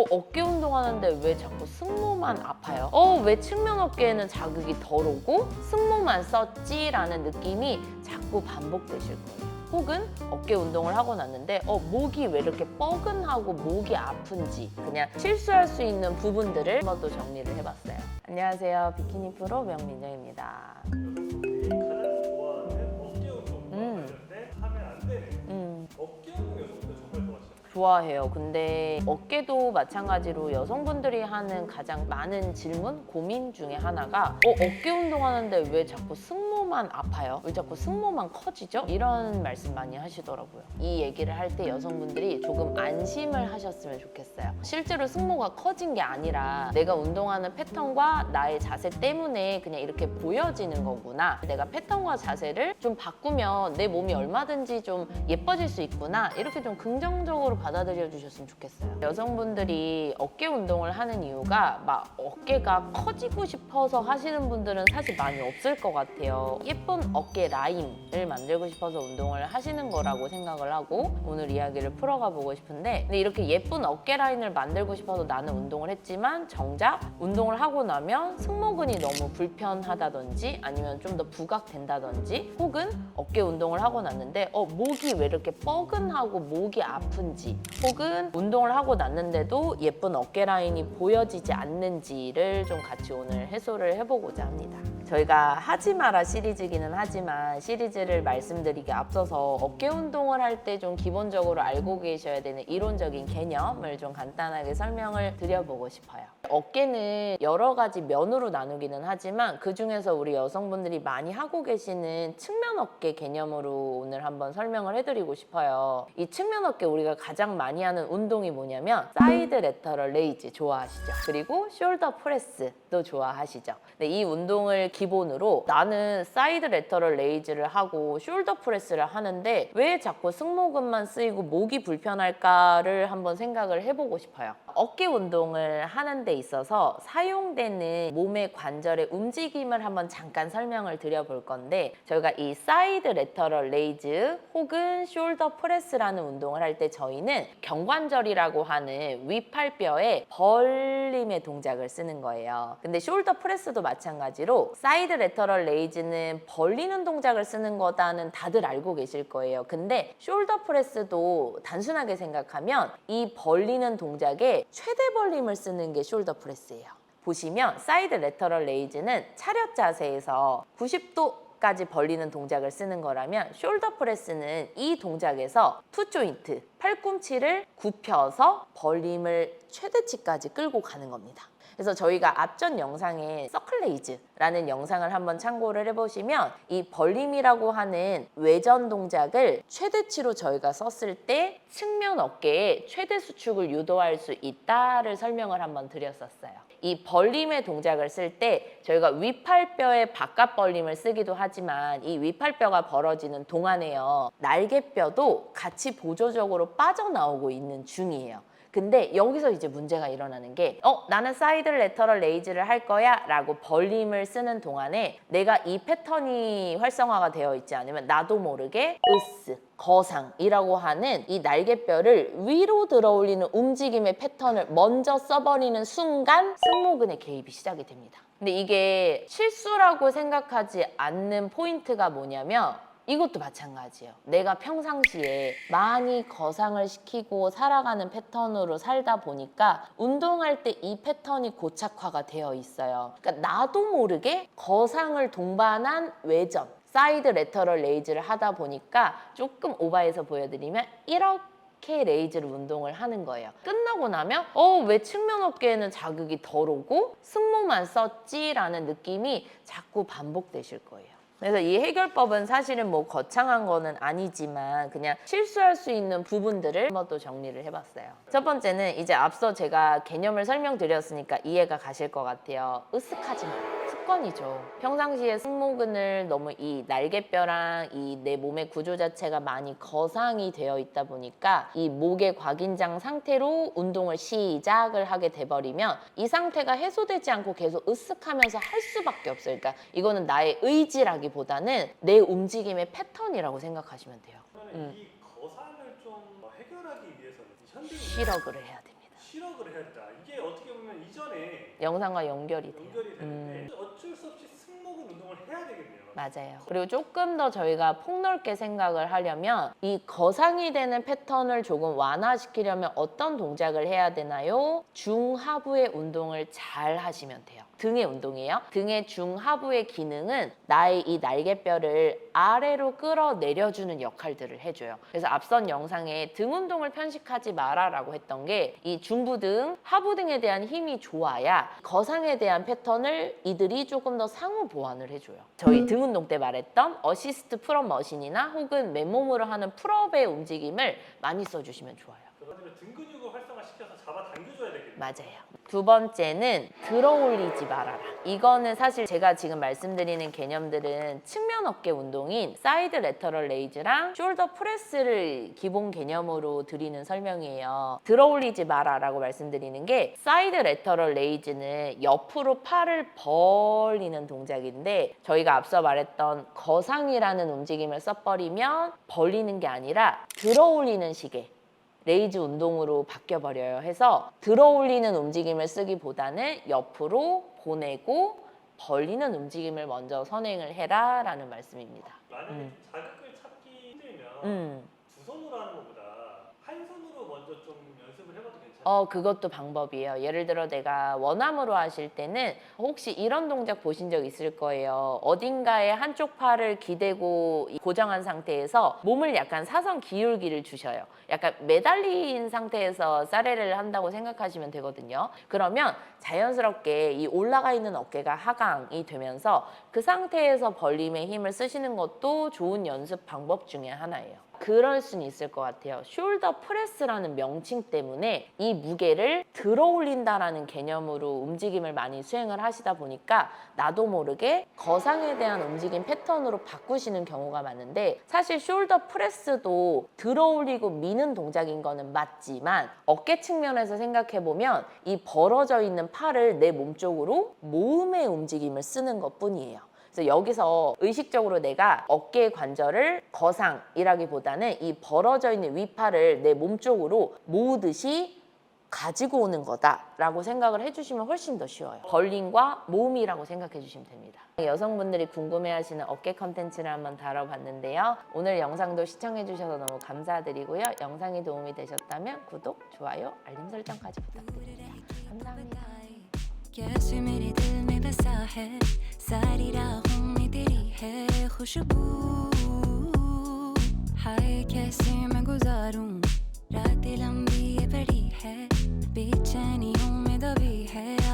어깨 운동하는데 왜 자꾸 승모만 아파요? 왜 측면 어깨에는 자극이 덜 오고 승모만 썼지? 라는 느낌이 자꾸 반복되실 거예요. 혹은 어깨 운동을 하고 났는데 목이 왜 이렇게 뻐근하고 목이 아픈지 그냥 실수할 수 있는 부분들을 한번 또 정리를 해봤어요. 안녕하세요. 비키니 프로 명민정입니다. 여성분들이 가장 좋아하는 어깨 운동과 관련된 하면 안 되는 어깨 운동 여성분들 정말 좋아하시죠? 좋아해요. 근데 어깨도 마찬가지로 여성분들이 하는 가장 많은 질문, 고민 중에 하나가 어깨 운동하는데 왜 자꾸 승모만 아파요? 왜 자꾸 승모만 커지죠? 이런 말씀 많이 하시더라고요. 이 얘기를 할 때 여성분들이 조금 안심을 하셨으면 좋겠어요. 실제로 승모가 커진 게 아니라 내가 운동하는 패턴과 나의 자세 때문에 그냥 이렇게 보여지는 거구나. 내가 패턴과 자세를 좀 바꾸면 내 몸이 얼마든지 좀 예뻐질 수 있구나. 이렇게 좀 긍정적으로 받아들여 주셨으면 좋겠어요. 여성분들이 어깨 운동을 하는 이유가 막 어깨가 커지고 싶어서 하시는 분들은 사실 많이 없을 것 같아요. 예쁜 어깨 라인을 만들고 싶어서 운동을 하시는 거라고 생각을 하고 오늘 이야기를 풀어가 보고 싶은데, 근데 이렇게 예쁜 어깨 라인을 만들고 싶어서 나는 운동을 했지만 정작 운동을 하고 나면 승모근이 너무 불편하다든지 아니면 좀 더 부각된다든지, 혹은 어깨 운동을 하고 났는데 목이 왜 이렇게 뻐근하고 목이 아픈지, 혹은 운동을 하고 났는데도 예쁜 어깨 라인이 보여지지 않는지를 좀 같이 오늘 해소를 해보고자 합니다. 저희가 하지 마라 시리즈기는 하지만 시리즈를 말씀드리기 앞서서 어깨 운동을 할 때 좀 기본적으로 알고 계셔야 되는 이론적인 개념을 좀 간단하게 설명을 드려보고 싶어요. 어깨는 여러 가지 면으로 나누기는 하지만 그 중에서 우리 여성분들이 많이 하고 계시는 측면 어깨 개념으로 오늘 한번 설명을 해드리고 싶어요. 이 측면 어깨 우리가 가장 많이 하는 운동이 뭐냐면 사이드 레터럴 레이즈 좋아하시죠? 그리고 숄더 프레스도 좋아하시죠? 근데 이 운동을 기본으로 나는 사이드 레터럴 레이즈를 하고 숄더 프레스를 하는데 왜 자꾸 승모근만 쓰이고 목이 불편할까를 한번 생각을 해보고 싶어요. 어깨 운동을 하는 데 있어서 사용되는 몸의 관절의 움직임을 한번 잠깐 설명을 드려볼 건데, 저희가 이 사이드 레터럴 레이즈 혹은 숄더 프레스라는 운동을 할 때 저희는 경관절이라고 하는 윗팔뼈의 벌림의 동작을 쓰는 거예요. 근데 숄더 프레스도 마찬가지로 사이드 레터럴 레이즈는 벌리는 동작을 쓰는 거다는 다들 알고 계실 거예요. 근데 숄더 프레스도 단순하게 생각하면 이 벌리는 동작에 최대 벌림을 쓰는 게 숄더 프레스예요. 보시면 사이드 레터럴 레이즈는 차렷 자세에서 90도까지 벌리는 동작을 쓰는 거라면 숄더 프레스는 이 동작에서 투 조인트, 팔꿈치를 굽혀서 벌림을 최대치까지 끌고 가는 겁니다. 그래서 저희가 앞전 영상에 서클레이즈라는 영상을 한번 참고를 해보시면 이 벌림이라고 하는 외전 동작을 최대치로 저희가 썼을 때 측면 어깨에 최대 수축을 유도할 수 있다를 설명을 한번 드렸었어요. 이 벌림의 동작을 쓸 때 저희가 윗팔뼈의 바깥 벌림을 쓰기도 하지만 이 윗팔뼈가 벌어지는 동안에요, 날개뼈도 같이 보조적으로 빠져나오고 있는 중이에요. 근데 여기서 이제 문제가 일어나는 게 나는 사이드 레터럴 레이즈를 할 거야 라고 벌림을 쓰는 동안에 내가 이 패턴이 활성화가 되어 있지 않으면 나도 모르게 으스, 거상이라고 하는 이 날개뼈를 위로 들어 올리는 움직임의 패턴을 먼저 써버리는 순간 승모근의 개입이 시작이 됩니다. 근데 이게 실수라고 생각하지 않는 포인트가 뭐냐면 이것도 마찬가지예요. 내가 평상시에 많이 거상을 시키고 살아가는 패턴으로 살다 보니까 운동할 때 이 패턴이 고착화가 되어 있어요. 그러니까 나도 모르게 거상을 동반한 외전, 사이드 레터럴 레이즈를 하다 보니까 조금 오버해서 보여드리면 이렇게 레이즈를 운동을 하는 거예요. 끝나고 나면 왜 측면 어깨에는 자극이 덜 오고 승모만 썼지? 라는 느낌이 자꾸 반복되실 거예요. 그래서 이 해결법은 사실은 뭐 거창한 거는 아니지만 그냥 실수할 수 있는 부분들을 한번 또 정리를 해봤어요. 첫 번째는 이제 앞서 제가 개념을 설명드렸으니까 이해가 가실 것 같아요. 으쓱하지 마라. 습관이죠. 평상시에 승모근을 너무 이 날개뼈랑 이 내 몸의 구조 자체가 많이 거상이 되어 있다 보니까 이 목의 곽인장 상태로 운동을 시작을 하게 돼버리면 이 상태가 해소되지 않고 계속 으쓱하면서 할 수밖에 없어요. 그러니까 이거는 나의 의지라기보다는 내 움직임의 패턴이라고 생각하시면 돼요. 그러면 이 거상을 좀 해결하기 위해서는 현대인 시력을 해야 됩니다. 시력을 해야 된다. 이게 어떻게 보면 이전에 영상과 연결이 돼요. 연결이 되는데 어쩔 수 없이 승모근 운동을 해야 되겠네요. 맞아요. 그리고 조금 더 저희가 폭넓게 생각을 하려면 이 거상이 되는 패턴을 조금 완화시키려면 어떤 동작을 해야 되나요? 중하부의 운동을 잘 하시면 돼요. 등의 운동이에요. 등의 중하부의 기능은 나의 이 날개뼈를 아래로 끌어내려주는 역할들을 해줘요. 그래서 앞선 영상에 등 운동을 편식하지 마라라고 했던 게 이 중부등, 하부등에 대한 힘이 좋아야 거상에 대한 패턴을 이들이 조금 더 상호 보완을 해줘요. 저희 등 운동 때 말했던 어시스트 풀업 머신이나 혹은 맨몸으로 하는 풀업의 움직임을 많이 써주시면 좋아요. 그러면 등 근육을 활성화시켜서 잡아당겨줘야 되겠네요. 맞아요. 두 번째는 들어 올리지 말아라. 이거는 사실 제가 지금 말씀드리는 개념들은 측면 어깨 운동인 사이드 레터럴 레이즈랑 숄더 프레스를 기본 개념으로 드리는 설명이에요. 들어 올리지 마라라고 말씀드리는 게 사이드 레터럴 레이즈는 옆으로 팔을 벌리는 동작인데 저희가 앞서 말했던 거상이라는 움직임을 써버리면 벌리는 게 아니라 들어 올리는 식의 레이즈 운동으로 바뀌어버려요. 해서 들어 올리는 움직임을 쓰기보다는 옆으로 보내고 벌리는 움직임을 먼저 선행을 해라 라는 말씀입니다. 만약에 좀 자극을 찾기 힘들면 두 손으로 하는 것보다 한 손으로 먼저 좀 연습을 해봐도 괜찮아요. 그것도 방법이에요. 예를 들어 내가 원암으로 하실 때는 혹시 이런 동작 보신 적 있을 거예요. 어딘가에 한쪽 팔을 기대고 고정한 상태에서 몸을 약간 사선 기울기를 주셔요. 약간 매달린 상태에서 사레를 한다고 생각하시면 되거든요. 그러면 자연스럽게 이 올라가 있는 어깨가 하강이 되면서 그 상태에서 벌림의 힘을 쓰시는 것도 좋은 연습 방법 중에 하나예요. 그럴 수는 있을 것 같아요. 숄더 프레스라는 명칭 때문에 이 무게를 들어 올린다라는 개념으로 움직임을 많이 수행을 하시다 보니까 나도 모르게 거상에 대한 움직임 패턴으로 바꾸시는 경우가 많은데 사실 숄더 프레스도 들어 올리고 미는 동작인 거는 맞지만 어깨 측면에서 생각해보면 이 벌어져 있는 팔을 내 몸 쪽으로 모음의 움직임을 쓰는 것 뿐이에요. 그래서 여기서 의식적으로 내가 어깨 관절을 거상이라기보다는 이 벌어져 있는 윗팔을 내 몸 쪽으로 모으듯이 가지고 오는 거다라고 생각을 해주시면 훨씬 더 쉬워요. 벌림과 모음이라고 생각해 주시면 됩니다. 여성분들이 궁금해하시는 어깨 컨텐츠를 한번 다뤄봤는데요. 오늘 영상도 시청해 주셔서 너무 감사드리고요. 영상이 도움이 되셨다면 구독, 좋아요, 알림 설정까지 부탁드립니다. 감사합니다. कैसे मेरे दिल में बसा है सारी राहों में तेरी है खुशबू हाय कैसे मैं गुजारूं रातें लंबी ये बड़ी है बेचैनियों में दबी